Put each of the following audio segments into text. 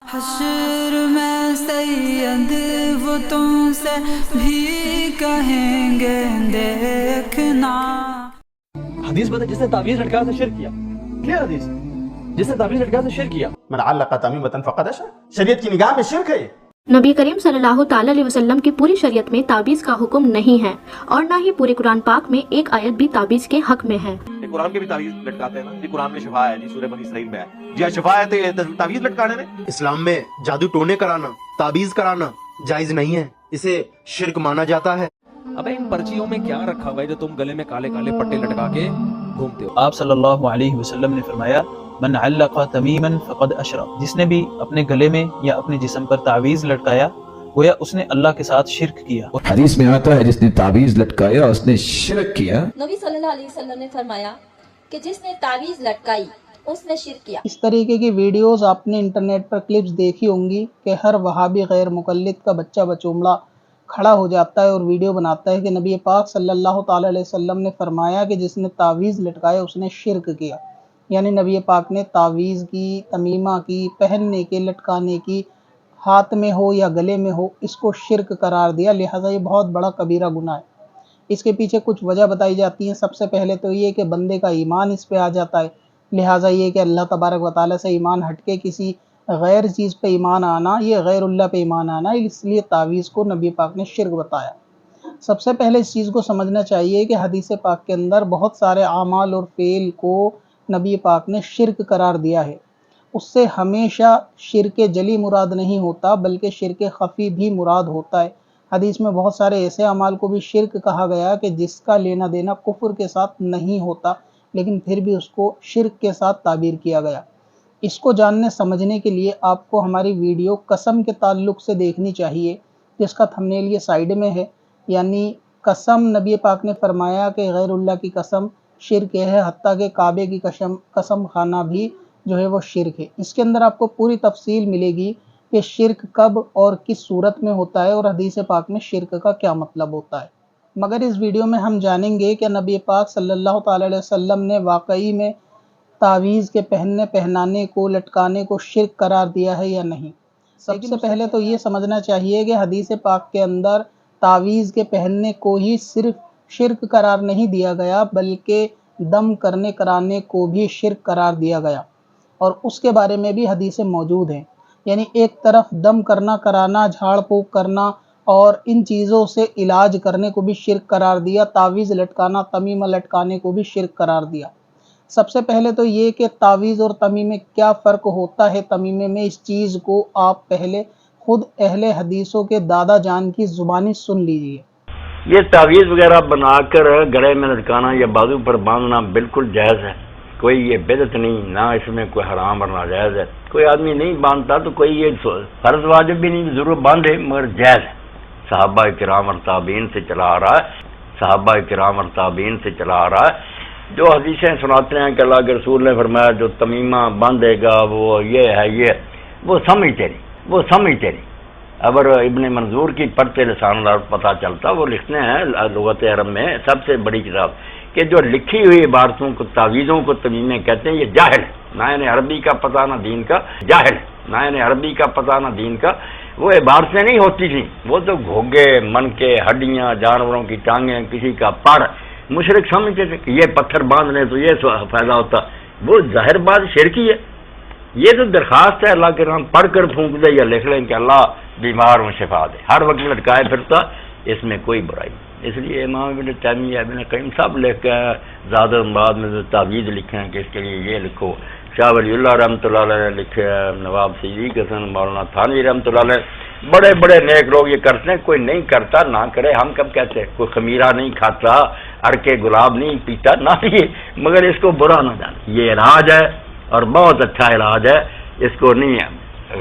حشر میں سید وہ تم سے بھی کہیں گے دیکھنا. حدیث بتا جس نے تعویذ لٹکایا تو شرک کیا. کیا حدیث؟ جس نے تعویذ لٹکایا تو شرک کیا. من علق تمیمۃ فقد اشرک. شریعت کی نگاہ میں شرک ہے. نبی کریم صلی اللہ تعالی علیہ وسلم کی پوری شریعت میں تعویذ کا حکم نہیں ہے اور نہ ہی پورے قرآن پاک میں ایک آیت بھی تعویذ کے حق میں ہے. قرآن کے بھی تعویذ لٹکاتے ہیں نا. جی قرآن میں شفا ہے, جی سورہ بنی اسرائیل میں ہے. جی شفا ہے تو یہ تعویذ لٹکانے میں. اسلام میں جادو ٹونے کرانا, تعویذ کرانا جائز نہیں ہے, اسے شرک مانا جاتا ہے. ابے ان پرچیوں میں کیا رکھا ہوا ہے جو تم گلے میں کالے کالے پٹے لٹکا کے گھومتے ہو؟ آپ صلی اللہ علیہ وسلم نے فرمایا من علق تمیما فقد اشرک. جس نے بھی اپنے گلے میں یا اپنے جسم پر تعویذ لٹکایا گویا اس نے اللہ کے ساتھ شرک کیا. حدیث میں آتا ہے جس نے تعویذ لٹکایا اس نے شرک کیا. نبی صلی اللہ علیہ وسلم نے فرمایا کہ جس نے تعویذ لٹکائی اس نے شرک کیا. اس طریقے کی ویڈیوز آپ نے انٹرنیٹ پر کلپس دیکھی ہوں گی کہ ہر وہابی غیر مقلد کا بچہ بچومڑا کھڑا ہو جاتا ہے اور ویڈیو بناتا ہے کہ نبی پاک صلی اللہ تعالی علیہ وسلم نے فرمایا کہ جس نے تعویذ لٹکایا اس نے شرک کیا. یعنی نبی پاک نے تعویذ کی, تمیمہ کی, پہننے کے, لٹکانے کی, ہاتھ میں ہو یا گلے میں ہو, اس کو شرک قرار دیا. لہٰذا یہ بہت بڑا کبیرہ گناہ ہے. اس کے پیچھے کچھ وجہ بتائی جاتی ہیں. سب سے پہلے تو یہ کہ بندے کا ایمان اس پہ آ جاتا ہے. لہٰذا یہ کہ اللہ تبارک و تعالیٰ سے ایمان ہٹ کے کسی غیر چیز پہ ایمان آنا, یہ غیر اللہ پہ ایمان آنا, اس لیے تعویذ کو نبی پاک نے شرک بتایا. سب سے پہلے اس چیز کو سمجھنا چاہیے کہ حدیث پاک کے اندر بہت سارے اعمال اور فعل کو نبی پاک نے شرک قرار دیا ہے. اس سے ہمیشہ شرک جلی مراد نہیں ہوتا بلکہ شرک خفی بھی مراد ہوتا ہے. حدیث میں بہت سارے ایسے اعمال کو بھی شرک کہا گیا کہ جس کا لینا دینا کفر کے ساتھ نہیں ہوتا, لیکن پھر بھی اس کو شرک کے ساتھ تعبیر کیا گیا. اس کو جاننے سمجھنے کے لیے آپ کو ہماری ویڈیو قسم کے تعلق سے دیکھنی چاہیے, جس کا تھمبنیل یہ سائیڈ میں ہے. یعنی قسم, نبی پاک نے فرمایا کہ غیر اللہ کی قسم شرک ہے, حتیٰ کہ کعبے کی قسم کھانا بھی جو ہے وہ شرک ہے. اس کے اندر آپ کو پوری تفصیل ملے گی کہ شرک کب اور کس صورت میں ہوتا ہے اور حدیث پاک میں شرک کا کیا مطلب ہوتا ہے. مگر اس ویڈیو میں ہم جانیں گے کہ نبی پاک صلی اللہ تعالی علیہ وسلم نے واقعی میں تعویذ کے پہننے, پہنانے کو, لٹکانے کو شرک قرار دیا ہے یا نہیں. سب سے پہلے تو یہ سمجھنا چاہیے کہ حدیث پاک کے اندر تعویذ کے پہننے کو ہی صرف شرک قرار نہیں دیا گیا بلکہ دم کرنے کرانے کو بھی شرک قرار دیا گیا, اور اس کے بارے میں بھی حدیثیں موجود ہیں. یعنی ایک طرف دم کرنا کرانا, جھاڑ پھونک کرنا اور ان چیزوں سے علاج کرنے کو بھی شرک قرار دیا, تعویذ لٹکانا, تمیمہ لٹکانے کو بھی شرک قرار دیا. سب سے پہلے تو یہ کہ تعویذ اور تمیمے کیا فرق ہوتا ہے تمیمے میں, اس چیز کو آپ پہلے خود اہل حدیثوں کے دادا جان کی زبانی سن لیجئے. یہ تعویذ وغیرہ بنا کر گلے میں لٹکانا یا بازو پر باندھنا بالکل جائز ہے. کوئی یہ بدعت نہیں, نہ اس میں کوئی حرام اور ناجائز ہے. کوئی آدمی نہیں باندھتا تو کوئی یہ فرض واجب بھی نہیں ضرور باندھے, مگر جائز ہے. صحابہ کرام اور تابعین سے چلا آ رہا ہے, صحابہ کرام اور تابعین سے چلا آ رہا ہے. جو حدیثیں سناتے ہیں کہ اللہ کے رسول نے فرمایا جو تمیمہ باندھے گا وہ یہ ہے, یہ وہ سمجھتے نہیں. اگر ابن منظور کی پڑھتے لسان العرب پتہ چلتا, وہ لکھتے ہیں لغت عرب میں سب سے بڑی کتاب کہ جو لکھی ہوئی عبارتوں کو, تعویذوں کو تمیمے کہتے ہیں. یہ جاہل ہے, نہ انہیں عربی کا پتہ نہ دین کا, جاہل ہے, نہ انہیں عربی کا پتہ نہ دین کا. وہ عبارتیں نہیں ہوتی تھیں, وہ تو گھوگے, من کے, ہڈیاں, جانوروں کی ٹانگیں, کسی کا پڑ. مشرک سمجھتے تھے کہ یہ پتھر باندھنے تو یہ فائدہ ہوتا. وہ ظاہر بات شرکی ہے. یہ تو درخواست ہے اللہ کے نام پڑھ کر پھونک دے یا لکھ لیں کہ اللہ بیمار ہوں شفا دے, ہر وقت لٹکائے پھرتا, اس میں کوئی برائی نہیں. اس لیے امام ابن تیمیہ, ابن قیم سب لکھ کے زیادہ بعد میں تعویذ لکھے ہیں کہ اس کے لیے یہ لکھو. شاہ ولی اللہ رحمۃ اللہ علیہ نے لکھے, نواب سید حسن, مولانا تھانوی رحمۃ اللہ علیہ, بڑے بڑے نیک لوگ یہ کرتے ہیں. کوئی نہیں کرتا نہ کرے, ہم کب کہتے ہیں. کوئی خمیرہ نہیں کھاتا, اڑکے گلاب نہیں پیتا, نہ یہ, مگر اس کو برا نہ جانے. یہ علاج ہے اور بہت اچھا علاج ہے, اس کو نہیں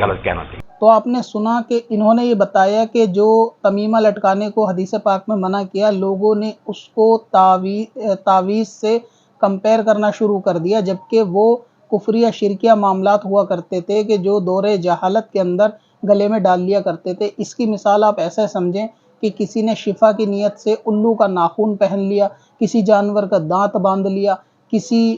غلط کہنا چاہیے. تو آپ نے سنا کہ انہوں نے یہ بتایا کہ جو تمیمہ لٹکانے کو حدیث پاک میں منع کیا, لوگوں نے اس کو تعویذ سے کمپیئر کرنا شروع کر دیا, جبکہ وہ کفریہ شرکیہ معاملات ہوا کرتے تھے کہ جو دور جہالت کے اندر گلے میں ڈال لیا کرتے تھے. اس کی مثال آپ ایسے سمجھیں کہ کسی نے شفا کی نیت سے الو کا ناخن پہن لیا, کسی جانور کا دانت باندھ لیا, کسی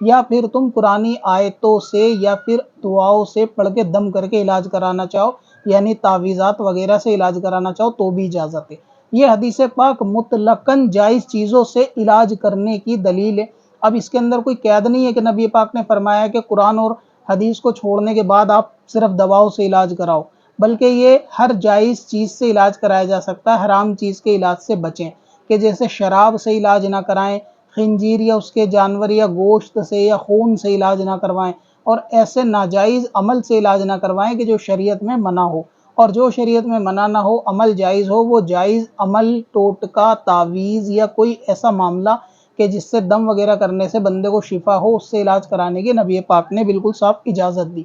یا پھر تم قرآنی آیتوں سے یا پھر دعاؤں سے پڑھ کے دم کر کے علاج کرانا چاہو، یعنی تعویذات وغیرہ سے علاج کرانا چاہو تو بھی اجازت ہے۔ یہ حدیث پاک مطلقاً جائز چیزوں سے علاج کرنے کی دلیل ہے۔ اب اس کے اندر کوئی قید نہیں ہے کہ نبی پاک نے فرمایا کہ قرآن اور حدیث کو چھوڑنے کے بعد آپ صرف دواؤں سے علاج کراؤ، بلکہ یہ ہر جائز چیز سے علاج کرایا جا سکتا ہے۔ حرام چیز کے علاج سے بچیں، کہ جیسے شراب سے علاج نہ کرائیں، خنزیر یا اس کے جانور یا گوشت سے یا خون سے علاج نہ کروائیں، اور ایسے ناجائز عمل سے علاج نہ کروائیں کہ جو شریعت میں منع ہو، اور جو شریعت میں منع نہ ہو، عمل جائز ہو، وہ جائز عمل ٹوٹکا، تعویذ یا کوئی ایسا معاملہ کہ جس سے دم وغیرہ کرنے سے بندے کو شفا ہو، اس سے علاج کرانے کی نبی پاک نے بالکل صاف اجازت دی۔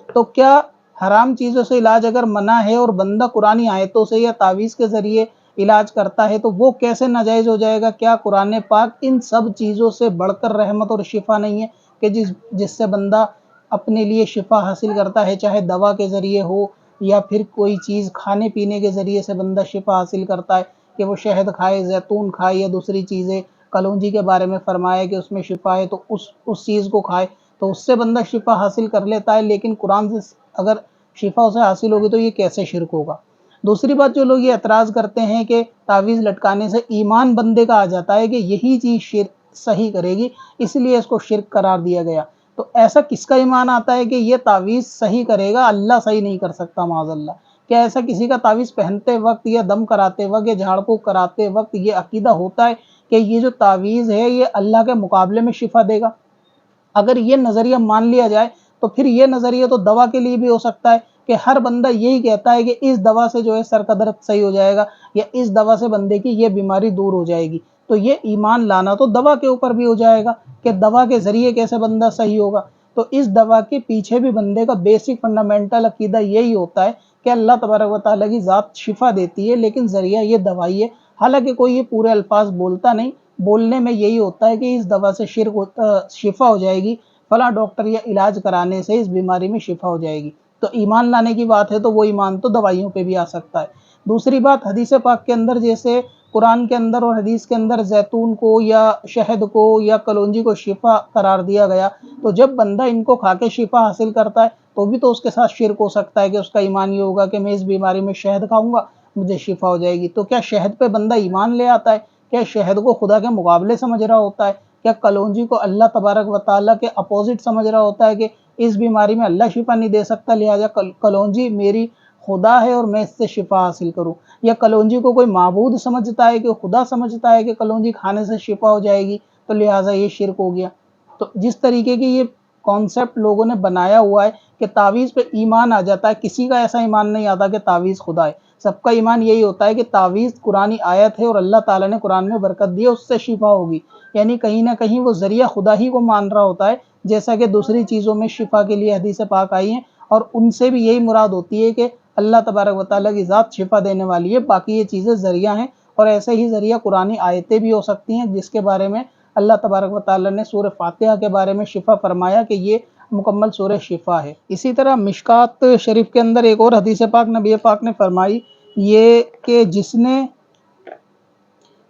تو کیا حرام چیزوں سے علاج اگر منع ہے اور بندہ قرآنی آیتوں سے یا تعویذ کے ذریعے علاج کرتا ہے تو وہ کیسے ناجائز ہو جائے گا؟ کیا قرآن پاک ان سب چیزوں سے بڑھ کر رحمت اور شفا نہیں ہے کہ جس سے بندہ اپنے لیے شفا حاصل کرتا ہے، چاہے دوا کے ذریعے ہو یا پھر کوئی چیز کھانے پینے کے ذریعے سے بندہ شفا حاصل کرتا ہے کہ وہ شہد کھائے، زیتون کھائے یا دوسری چیزیں، کلونجی کے بارے میں فرمایا کہ اس میں شفا ہے تو اس چیز کو کھائے تو اس سے بندہ شفا حاصل کر لیتا ہے، لیکن قرآن سے اگر شفا اسے حاصل ہوگی تو یہ کیسے شرک ہوگا؟ دوسری بات، جو لوگ یہ اعتراض کرتے ہیں کہ تعویذ لٹکانے سے ایمان بندے کا آ جاتا ہے کہ یہی چیز شرک صحیح کرے گی، اس لیے اس کو شرک قرار دیا گیا، تو ایسا کس کا ایمان آتا ہے کہ یہ تعویذ صحیح کرے گا، اللہ صحیح نہیں کر سکتا معاذ اللہ؟ کیا ایسا کسی کا تعویذ پہنتے وقت یا دم کراتے وقت یا جھاڑ پھونک کراتے وقت یہ عقیدہ ہوتا ہے کہ یہ جو تعویذ ہے یہ اللہ کے مقابلے میں شفا دے گا؟ اگر یہ نظریہ مان لیا جائے تو پھر یہ نظریہ تو دوا کے لیے بھی ہو سکتا ہے کہ ہر بندہ یہی کہتا ہے کہ اس دوا سے جو ہے سر کا درد صحیح ہو جائے گا یا اس دوا سے بندے کی یہ بیماری دور ہو جائے گی، تو یہ ایمان لانا تو دوا کے اوپر بھی ہو جائے گا کہ دوا کے ذریعے کیسے بندہ صحیح ہوگا۔ تو اس دوا کے پیچھے بھی بندے کا بیسک فنڈامنٹل عقیدہ یہی ہوتا ہے کہ اللہ تبارک و تعالیٰ کی ذات شفا دیتی ہے، لیکن ذریعہ یہ دوائی ہے۔ حالانکہ کوئی یہ پورے الفاظ بولتا نہیں، بولنے میں یہی ہوتا ہے کہ اس دوا سے شفا ہو جائے گی، فلاں ڈاکٹر یا علاج کرانے سے اس بیماری میں شفا ہو جائے گی۔ تو ایمان لانے کی بات ہے تو وہ ایمان تو دوائیوں پہ بھی آ سکتا ہے۔ دوسری بات، حدیث پاک کے اندر جیسے قرآن کے اندر اور حدیث کے اندر زیتون کو یا شہد کو یا کلونجی کو شفا قرار دیا گیا، تو جب بندہ ان کو کھا کے شفا حاصل کرتا ہے تو بھی تو اس کے ساتھ شرک ہو سکتا ہے کہ اس کا ایمان یہ ہوگا کہ میں اس بیماری میں شہد کھاؤں گا مجھے شفا ہو جائے گی۔ تو کیا شہد پہ بندہ ایمان لے آتا ہے؟ کیا شہد کو خدا کے مقابلے سمجھ رہا ہوتا ہے؟ کیا کلونجی کو اللہ تبارک و تعالیٰ کے اپوزٹ سمجھ رہا ہوتا ہے کہ اس بیماری میں اللہ شفا نہیں دے سکتا لہٰذا کلونجی میری خدا ہے اور میں اس سے شفا حاصل کروں؟ یا کلونجی کو کوئی معبود سمجھتا ہے کہ خدا سمجھتا ہے کہ کلونجی کھانے سے شفا ہو جائے گی تو لہٰذا یہ شرک ہو گیا۔ تو جس طریقے کی یہ کانسیپٹ لوگوں نے بنایا ہوا ہے کہ تعویذ پہ ایمان آ جاتا ہے، کسی کا ایسا ایمان نہیں آتا کہ تعویذ خدا ہے، سب کا ایمان یہی ہوتا ہے کہ تعویذ قرآنی آیت ہے اور اللہ تعالیٰ نے قرآن میں برکت دی ہے، اس سے شفا ہوگی، یعنی کہیں نہ کہیں وہ ذریعہ خدا ہی کو مان رہا ہوتا ہے، جیسا کہ دوسری چیزوں میں شفا کے لیے حدیث پاک آئی ہیں اور ان سے بھی یہی مراد ہوتی ہے کہ اللہ تبارک و تعالیٰ کی ذات شفا دینے والی ہے، باقی یہ چیزیں ذریعہ ہیں۔ اور ایسے ہی ذریعہ قرآنی آیتیں بھی ہو سکتی ہیں جس کے بارے میں اللہ تبارک و تعالیٰ نے سورہ فاتحہ کے بارے میں شفا فرمایا کہ یہ مکمل سورہ شفا ہے۔ اسی طرح مشکات شریف کے اندر ایک اور حدیث پاک نبی پاک نے فرمائی یہ کہ جس نے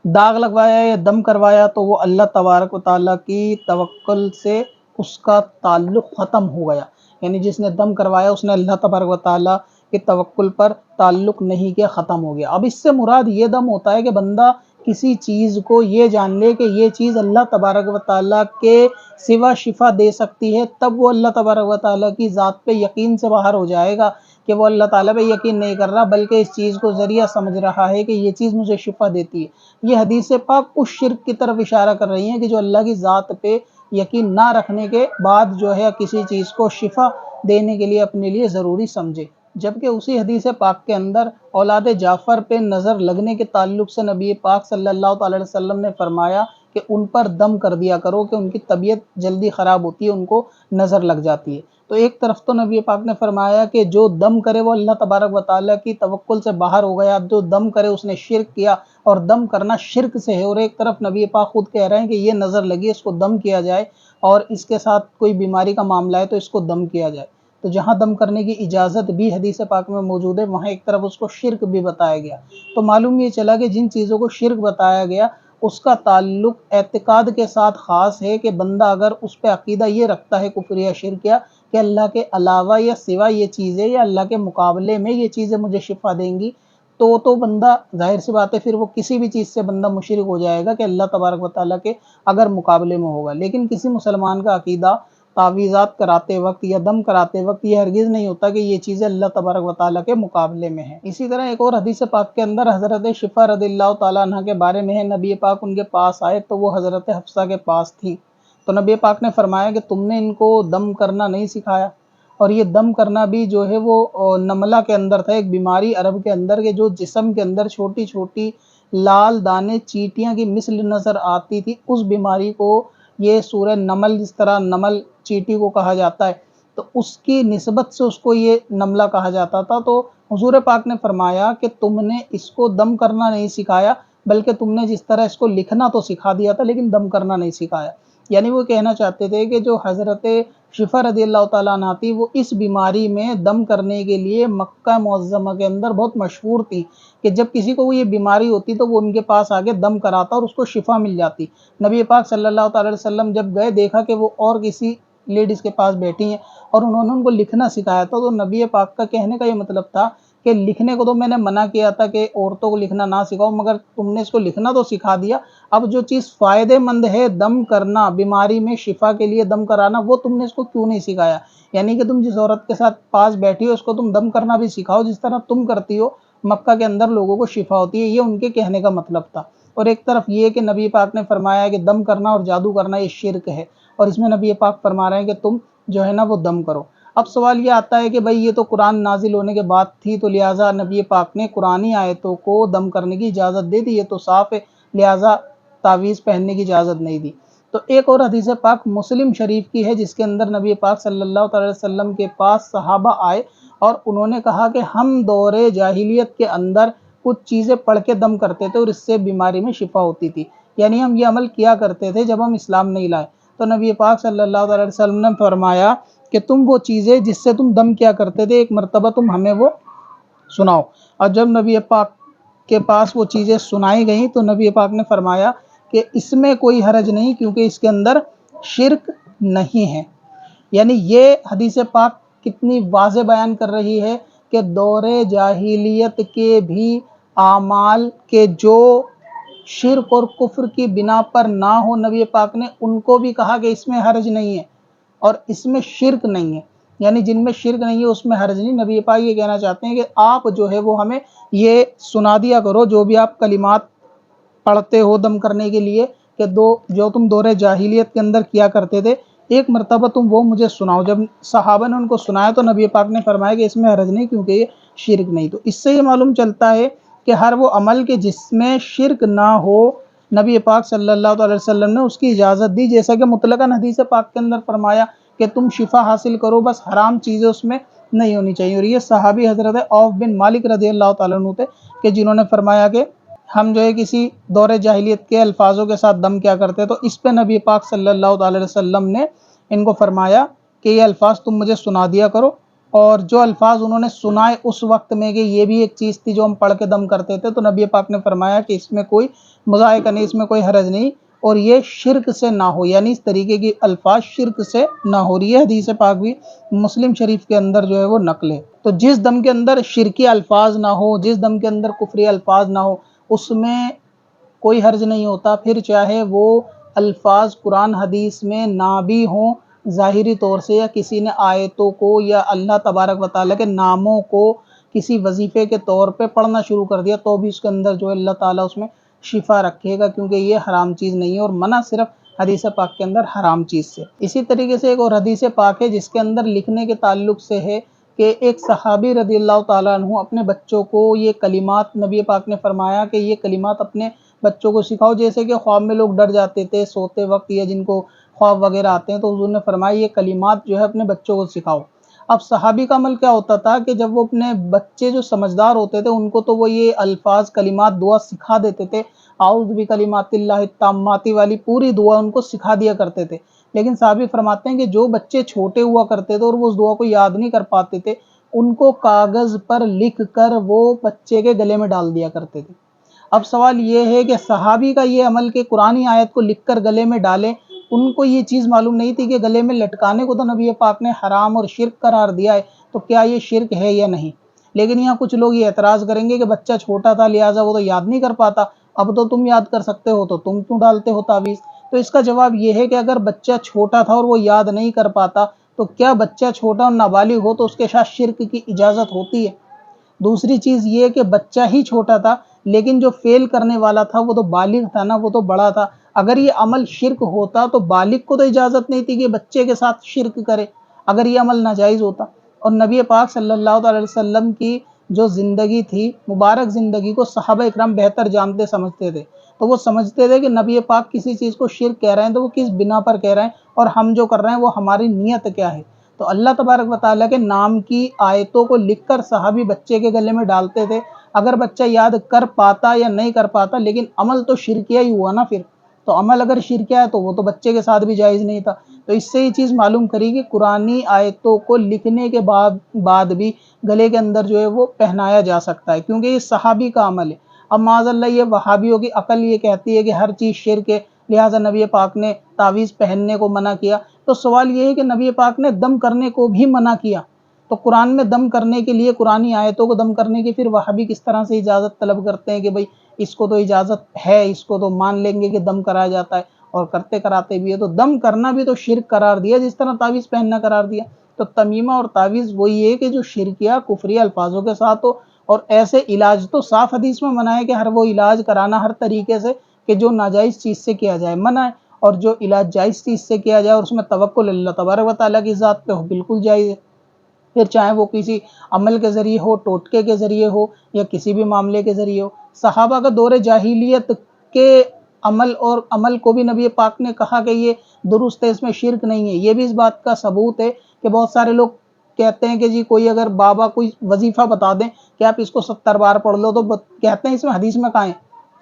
داغ لگوایا یا دم کروایا تو وہ اللہ تبارک و تعالیٰ کی توکل سے اس کا تعلق ختم ہو گیا، یعنی جس نے دم کروایا اس نے اللہ تبارک و تعالیٰ کے توکل پر تعلق نہیں کیا، ختم ہو گیا۔ اب اس سے مراد یہ دم ہوتا ہے کہ بندہ کسی چیز کو یہ جان لے کہ یہ چیز اللہ تبارک و تعالیٰ کے سوا شفا دے سکتی ہے، تب وہ اللہ تبارک و تعالیٰ کی ذات پہ یقین سے باہر ہو جائے گا کہ وہ اللہ تعالیٰ پہ یقین نہیں کر رہا بلکہ اس چیز کو ذریعہ سمجھ رہا ہے کہ یہ چیز مجھے شفا دیتی ہے۔ یہ حدیث پاک اس شرک کی طرف اشارہ کر رہی ہیں کہ جو اللہ کی ذات پہ یقین نہ رکھنے کے بعد جو ہے کسی چیز کو شفا دینے کے لیے اپنے لیے ضروری سمجھے۔ جبکہ اسی حدیث پاک کے اندر اولاد جعفر پہ نظر لگنے کے تعلق سے نبی پاک صلی اللہ تعالی وسلم نے فرمایا کہ ان پر دم کر دیا کرو کہ ان کی طبیعت جلدی خراب ہوتی ہے، ان کو نظر لگ جاتی ہے۔ تو ایک طرف تو نبی پاک نے فرمایا کہ جو دم کرے وہ اللہ تبارک و تعالیٰ کی توکل سے باہر ہو گیا، جو دم کرے اس نے شرک کیا اور دم کرنا شرک سے ہے، اور ایک طرف نبی پاک خود کہہ رہے ہیں کہ یہ نظر لگی اس کو دم کیا جائے اور اس کے ساتھ کوئی بیماری کا معاملہ ہے تو اس کو دم کیا جائے۔ تو جہاں دم کرنے کی اجازت بھی حدیث پاک میں موجود ہے وہاں ایک طرف اس کو شرک بھی بتایا گیا۔ تو معلوم یہ چلا کہ جن چیزوں کو شرک بتایا گیا اس کا تعلق اعتقاد کے ساتھ خاص ہے کہ بندہ اگر اس پہ عقیدہ یہ رکھتا ہے کفر یا شرکیہ کہ اللہ کے علاوہ یا سوا یہ چیزیں یا اللہ کے مقابلے میں یہ چیزیں مجھے شفا دیں گی، تو بندہ ظاہر سی بات ہے پھر وہ کسی بھی چیز سے بندہ مشرک ہو جائے گا کہ اللہ تبارک و تعالیٰ کے اگر مقابلے میں ہوگا۔ لیکن کسی مسلمان کا عقیدہ تعویذات کراتے وقت یا دم کراتے وقت یہ ہرگز نہیں ہوتا کہ یہ چیزیں اللہ تبارک و تعالیٰ کے مقابلے میں ہیں۔ اسی طرح ایک اور حدیث پاک کے اندر حضرت شفا رضی اللہ تعالیٰ عنہ کے بارے میں ہے، نبی پاک ان کے پاس آئے تو وہ حضرت حفصہ کے پاس تھی، تو نبی پاک نے فرمایا کہ تم نے ان کو دم کرنا نہیں سکھایا، اور یہ دم کرنا بھی جو ہے وہ نملہ کے اندر تھا، ایک بیماری عرب کے اندر کہ جو جسم کے اندر چھوٹی چھوٹی لال دانے چیٹیاں کی مثل نظر آتی تھی، اس بیماری کو یہ سورہ نمل، جس طرح نمل چیٹی کو کہا جاتا ہے تو اس کی نسبت سے اس کو یہ نملہ کہا جاتا تھا۔ تو حضور پاک نے فرمایا کہ تم نے اس کو دم کرنا نہیں سکھایا، بلکہ تم نے جس طرح اس کو لکھنا تو سکھا دیا تھا لیکن دم کرنا نہیں سکھایا۔ یعنی وہ کہنا چاہتے تھے کہ جو حضرت شفا رضی اللہ تعالیٰ عنہ تھی وہ اس بیماری میں دم کرنے کے لیے مکہ معظمہ کے اندر بہت مشہور تھی، کہ جب کسی کو یہ بیماری ہوتی تو وہ ان کے پاس آگے دم کراتا اور اس کو شفا مل جاتی۔ نبی پاک صلی اللہ تعالیٰ علیہ وسلم جب گئے، دیکھا کہ وہ اور کسی لیڈیز کے پاس بیٹھی ہیں اور انہوں نے ان کو لکھنا سکھایا تھا، تو نبی پاک کا کہنے کا یہ مطلب تھا کہ لکھنے کو تو میں نے منع کیا تھا کہ عورتوں کو لکھنا نہ سکھاؤ، مگر تم نے اس کو لکھنا تو سکھا دیا، اب جو چیز فائدے مند ہے دم کرنا، بیماری میں شفا کے لیے دم کرانا، وہ تم نے اس کو کیوں نہیں سکھایا؟ یعنی کہ تم جس عورت کے ساتھ پاس بیٹھی ہو اس کو تم دم کرنا بھی سکھاؤ جس طرح تم کرتی ہو، مکہ کے اندر لوگوں کو شفا ہوتی ہے۔ یہ ان کے کہنے کا مطلب تھا۔ اور ایک طرف یہ کہ نبی پاک نے فرمایا کہ دم کرنا اور جادو کرنا یہ شرک ہے، اور اس میں نبی پاک فرما رہے ہیں کہ تم جو ہے نا وہ دم کرو۔ اب سوال یہ آتا ہے کہ بھئی یہ تو قرآن نازل ہونے کے بعد تھی، تو لہٰذا نبی پاک نے قرآنی آیتوں کو دم کرنے کی اجازت دے دی، یہ تو صاف ہے، لہٰذا تعویذ پہننے کی اجازت نہیں دی۔ تو ایک اور حدیث پاک مسلم شریف کی ہے جس کے اندر نبی پاک صلی اللہ تعالی وسلم کے پاس صحابہ آئے اور انہوں نے کہا کہ ہم دور جاہلیت کے اندر کچھ چیزیں پڑھ کے دم کرتے تھے اور اس سے بیماری میں شفا ہوتی تھی، یعنی ہم یہ عمل کیا کرتے تھے جب ہم اسلام نہیں لائے۔ تو نبی پاک صلی اللہ علیہ وسلم نے فرمایا کہ تم وہ چیزیں جس سے تم دم کیا کرتے تھے ایک مرتبہ تم ہمیں وہ سناؤ۔ اور جب نبی پاک کے پاس وہ چیزیں سنائی گئیں تو نبی پاک نے فرمایا کہ اس میں کوئی حرج نہیں کیونکہ اس کے اندر شرک نہیں ہے۔ یعنی یہ حدیث پاک کتنی واضح بیان کر رہی ہے کہ دور جاہلیت کے بھی اعمال کے جو شرک اور کفر کی بنا پر نہ ہو، نبی پاک نے ان کو بھی کہا کہ اس میں حرج نہیں ہے اور اس میں شرک نہیں ہے، یعنی جن میں شرک نہیں ہے اس میں حرج نہیں۔ نبی پاک یہ کہنا چاہتے ہیں کہ آپ جو ہے وہ ہمیں یہ سنا دیا کرو جو بھی آپ کلمات پڑھتے ہو دم کرنے کے لیے، کہ جو تم دور جاہلیت کے اندر کیا کرتے تھے ایک مرتبہ تم وہ مجھے سناؤ۔ جب صحابہ نے ان کو سنایا تو نبی پاک نے فرمایا کہ اس میں حرج نہیں کیونکہ یہ شرک نہیں۔ تو اس سے یہ معلوم چلتا ہے کہ ہر وہ عمل کے جس میں شرک نہ ہو نبی پاک صلی اللہ علیہ وسلم نے اس کی اجازت دی، جیسا کہ مطلقاً حدیث پاک کے اندر فرمایا کہ تم شفا حاصل کرو، بس حرام چیزیں اس میں نہیں ہونی چاہیے۔ اور یہ صحابی حضرت عوف بن مالک رضی اللہ تعالیٰ عنہ تھے کہ جنہوں نے فرمایا کہ ہم جو ہے کسی دور جاہلیت کے الفاظوں کے ساتھ دم کیا کرتے، تو اس پہ نبی پاک صلی اللہ علیہ وسلم نے ان کو فرمایا کہ یہ الفاظ تم مجھے سنا دیا کرو۔ اور جو الفاظ انہوں نے سنائے اس وقت میں کہ یہ بھی ایک چیز تھی جو ہم پڑھ کے دم کرتے تھے، تو نبی پاک نے فرمایا کہ اس میں کوئی مذائقہ نہیں، اس میں کوئی حرج نہیں، اور یہ شرک سے نہ ہو، یعنی اس طریقے کی الفاظ شرک سے نہ ہو رہی ہے۔ حدیث پاک بھی مسلم شریف کے اندر جو ہے وہ نقل ہے۔ تو جس دم کے اندر شرکی الفاظ نہ ہو، جس دم کے اندر کفری الفاظ نہ ہو، اس میں کوئی حرج نہیں ہوتا، پھر چاہے وہ الفاظ قرآن حدیث میں نہ بھی ہوں ظاہری طور سے، یا کسی نے آیتوں کو یا اللہ تبارک و تعالیٰ کے ناموں کو کسی وظیفے کے طور پہ پڑھنا شروع کر دیا تو بھی اس کے اندر جو ہے اللہ تعالیٰ اس میں شفا رکھے گا، کیونکہ یہ حرام چیز نہیں ہے، اور منع صرف حدیث پاک کے اندر حرام چیز سے۔ اسی طریقے سے ایک اور حدیث پاک ہے جس کے اندر لکھنے کے تعلق سے ہے کہ ایک صحابی رضی اللہ تعالیٰ عنہ اپنے بچوں کو یہ کلمات، نبی پاک نے فرمایا کہ یہ کلمات اپنے بچوں کو سکھاؤ، جیسے کہ خواب میں لوگ ڈر جاتے تھے سوتے وقت، یا جن کو خواب وغیرہ آتے ہیں، تو حضور نے فرمایا یہ کلمات جو ہے اپنے بچوں کو سکھاؤ۔ اب صحابی کا عمل کیا ہوتا تھا کہ جب وہ اپنے بچے جو سمجھدار ہوتے تھے ان کو تو وہ یہ الفاظ کلمات دعا سکھا دیتے تھے، اعوذ بکلمات اللہ التامات والی پوری دعا ان کو سکھا دیا کرتے تھے۔ لیکن صحابی فرماتے ہیں کہ جو بچے چھوٹے ہوا کرتے تھے اور وہ اس دعا کو یاد نہیں کر پاتے تھے، ان کو کاغذ پر لکھ کر وہ بچے کے گلے میں ڈال دیا کرتے تھے۔ اب سوال یہ ہے کہ صحابی کا یہ عمل کہ قرآنی آیت کو لکھ کر گلے میں ڈالے، ان کو یہ چیز معلوم نہیں تھی کہ گلے میں لٹکانے کو تو نبی پاک نے حرام اور شرک قرار دیا ہے، تو کیا یہ شرک ہے یا نہیں؟ لیکن یہاں کچھ لوگ یہ اعتراض کریں گے کہ بچہ چھوٹا تھا لہٰذا وہ تو یاد نہیں کر پاتا، اب تو تم یاد کر سکتے ہو تو تم کیوں ڈالتے ہو تعویذ؟ تو اس کا جواب یہ ہے کہ اگر بچہ چھوٹا تھا اور وہ یاد نہیں کر پاتا تو کیا بچہ چھوٹا اور نابالغ ہو تو اس کے ساتھ شرک کی اجازت ہوتی ہے؟ دوسری چیز یہ کہ بچہ ہی چھوٹا تھا لیکن جو فیل کرنے والا تھا وہ تو بالغ تھا نا، وہ تو بڑا تھا۔ اگر یہ عمل شرک ہوتا تو بالغ کو تو اجازت نہیں تھی کہ بچے کے ساتھ شرک کرے، اگر یہ عمل ناجائز ہوتا۔ اور نبی پاک صلی اللہ علیہ وسلم کی جو زندگی تھی، مبارک زندگی کو صحابہ اکرام بہتر جانتے سمجھتے تھے، تو وہ سمجھتے تھے کہ نبی پاک کسی چیز کو شرک کہہ رہے ہیں تو وہ کس بنا پر کہہ رہے ہیں، اور ہم جو کر رہے ہیں وہ ہماری نیت کیا ہے۔ تو اللہ تبارک و تعالیٰ کے نام کی آیتوں کو لکھ کر صحابی بچے کے گلے میں ڈالتے تھے، اگر بچہ یاد کر پاتا یا نہیں کر پاتا، لیکن عمل تو شرکیہ ہی ہوا نا۔ پھر تو عمل اگر شرکیہ ہے تو وہ تو بچے کے ساتھ بھی جائز نہیں تھا۔ تو اس سے یہ چیز معلوم کری کہ قرآنی آیتوں کو لکھنے کے بعد بھی گلے کے اندر جو ہے وہ پہنایا جا سکتا ہے، کیونکہ یہ صحابی کا عمل ہے۔ اب معاذ اللہ یہ وہابیوں کی عقل یہ کہتی ہے کہ ہر چیز شرک ہے، لہٰذا نبی پاک نے تعویذ پہننے کو منع کیا۔ تو سوال یہ ہے کہ نبی پاک نے دم کرنے کو بھی منع کیا، تو قرآن میں دم کرنے کے لیے قرآنی آیتوں کو دم کرنے کی پھر وہابی کس طرح سے اجازت طلب کرتے ہیں کہ بھئی اس کو تو اجازت ہے، اس کو تو مان لیں گے کہ دم کرایا جاتا ہے، اور کرتے کراتے بھی ہے، تو دم کرنا بھی تو شرک قرار دیا جس طرح تعویذ پہننا قرار دیا۔ تو تمیمہ اور تعویذ وہی ہے کہ جو شرکیہ کفری الفاظوں کے ساتھ ہو، اور ایسے علاج تو صاف حدیث میں منع ہے کہ ہر وہ علاج کرانا ہر طریقے سے کہ جو ناجائز چیز سے کیا جائے منع ہے، اور جو علاج جائز چیز سے کیا جائے اور اس میں توکل اللہ تبارک و تعالیٰ کی ذات پہ ہو بالکل جائز ہے، پھر چاہے وہ کسی عمل کے ذریعے ہو، ٹوٹکے کے ذریعے ہو، یا کسی بھی معاملے کے ذریعے ہو۔ صحابہ کا دور جاہلیت کے عمل کو بھی نبی پاک نے کہا کہ یہ درست ہے، اس میں شرک نہیں ہے۔ یہ بھی اس بات کا ثبوت ہے کہ بہت سارے لوگ کہتے ہیں کہ جی کوئی اگر بابا کوئی وظیفہ بتا دیں کہ آپ اس کو 70 بار پڑھ لو، تو کہتے ہیں اس میں حدیث میں کہاں ہے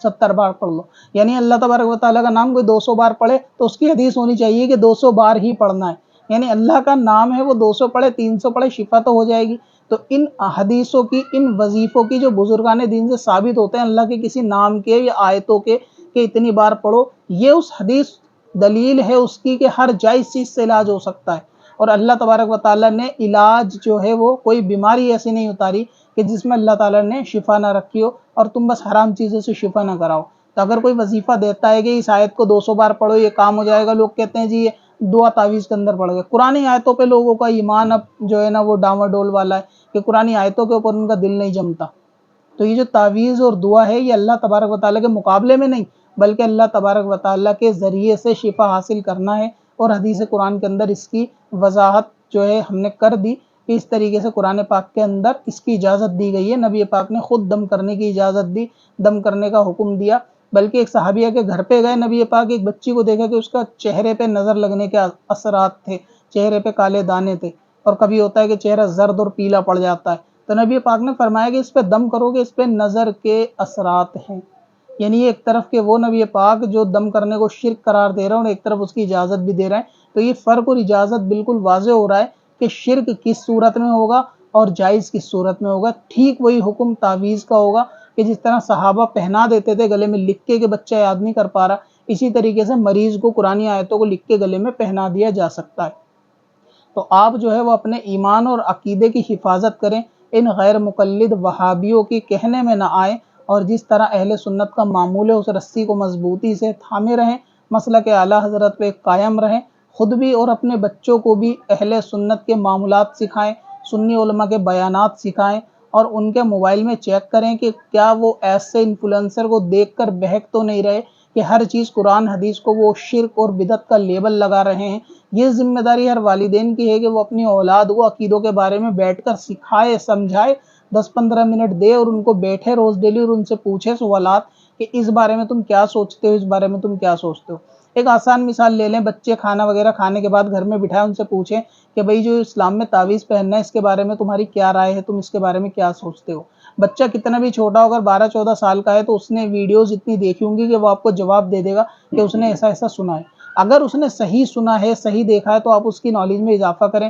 70 بار پڑھ لو؟ یعنی اللہ تبارک و تعالیٰ کا نام کوئی 200 بار پڑھے تو اس کی حدیث ہونی چاہیے کہ 200 بار ہی پڑھنا ہے، یعنی اللہ کا نام ہے وہ 200 پڑھے 300 پڑھے شفا تو ہو جائے گی۔ تو ان حدیثوں کی، ان وظیفوں کی جو بزرگان دین سے ثابت ہوتے ہیں اللہ کے کسی نام کے یا آیتوں کے کہ اتنی بار پڑھو، یہ اس حدیث دلیل ہے اس کی کہ ہر جائز چیز سے علاج ہو سکتا ہے۔ اور اللہ تبارک و تعالیٰ نے علاج جو ہے وہ کوئی بیماری ایسی نہیں اتاری کہ جس میں اللہ تعالیٰ نے شفا نہ رکھی ہو اور تم بس حرام چیزوں سے شفا نہ کراؤ۔ تو اگر کوئی وظیفہ دیتا ہے کہ اس آیت کو 200 بار پڑھو یہ کام ہو جائے گا، لوگ کہتے ہیں جی یہ دعا تعویذ کے اندر پڑھ گئے۔ قرآن آیتوں پہ لوگوں کا ایمان اب جو ہے نا وہ ڈاواں ڈول والا ہے کہ قرآن آیتوں کے اوپر ان کا دل نہیں جمتا۔ تو یہ جو تعویذ اور دعا ہے یہ اللہ تبارک و تعالیٰ کے مقابلے میں نہیں بلکہ اللہ تبارک و تعالیٰ کے ذریعے سے شفا حاصل کرنا ہے، اور حدیث قرآن کے اندر اس کی وضاحت جو ہے ہم نے کر دی کہ اس طریقے سے قرآن پاک کے اندر اس کی اجازت دی گئی ہے۔ نبی پاک نے خود دم کرنے کی اجازت دی، دم کرنے کا حکم دیا، بلکہ ایک صحابیہ کے گھر پہ گئے نبی پاک، ایک بچی کو دیکھا کہ اس کا چہرے پہ نظر لگنے کے اثرات تھے، چہرے پہ کالے دانے تھے، اور کبھی ہوتا ہے کہ چہرہ زرد اور پیلا پڑ جاتا ہے، تو نبی پاک نے فرمایا کہ اس پہ دم کرو کہ اس پہ نظر کے اثرات ہیں۔ یعنی ایک طرف کہ وہ نبی پاک جو دم کرنے کو شرک قرار دے رہے ہیں اور ایک طرف اس کی اجازت بھی دے رہے ہیں، تو یہ فرق اور اجازت بالکل واضح ہو رہا ہے کہ شرک کس صورت میں ہوگا اور جائز کس صورت میں ہوگا۔ ٹھیک وہی حکم تعویذ کا ہوگا کہ جس طرح صحابہ پہنا دیتے تھے گلے میں لکھ کے کہ بچہ یاد نہیں کر پا رہا، اسی طریقے سے مریض کو قرآن آیتوں کو لکھ کے گلے میں پہنا دیا جا سکتا ہے۔ تو آپ جو ہے وہ اپنے ایمان اور عقیدے کی حفاظت کریں، ان غیر مقلد وہابیوں کی کہنے میں نہ آئیں، اور جس طرح اہل سنت کا معمول ہے اس رسی کو مضبوطی سے تھامے رہیں، مسلک اعلیٰ حضرت پہ قائم رہیں، خود بھی اور اپنے بچوں کو بھی اہل سنت کے معاملات سکھائیں، سنی علماء کے بیانات سکھائیں، اور ان کے موبائل میں چیک کریں کہ کیا وہ ایسے انفلوئنسر کو دیکھ کر بہک تو نہیں رہے کہ ہر چیز قرآن حدیث کو وہ شرک اور بدعت کا لیبل لگا رہے ہیں۔ یہ ذمہ داری ہر والدین کی ہے کہ وہ اپنی اولاد کو عقیدوں کے بارے میں بیٹھ کر سکھائے، سمجھائے، 10-15 منٹ دے اور ان کو بیٹھے روز ڈیلی اور ان سے پوچھے سوالات کہ اس بارے میں تم کیا سوچتے ہو، اس بارے میں تم کیا سوچتے ہو۔ ایک آسان مثال لے لیں، بچے کھانا وغیرہ کھانے کے بعد گھر میں بٹھائے، ان سے پوچھیں کہ بھئی جو اسلام میں تعویذ پہننا ہے اس کے بارے میں تمہاری کیا رائے ہے، تم اس کے بارے میں کیا سوچتے ہو۔ بچہ کتنا بھی چھوٹا ہو، اگر 12-14 سال کا ہے تو اس نے ویڈیوز اتنی دیکھی ہوں گی کہ وہ آپ کو جواب دے دے گا کہ اس نے ایسا ایسا سنا ہے۔ اگر اس نے صحیح سنا ہے، صحیح دیکھا ہے تو آپ اس کی نالج میں اضافہ کریں،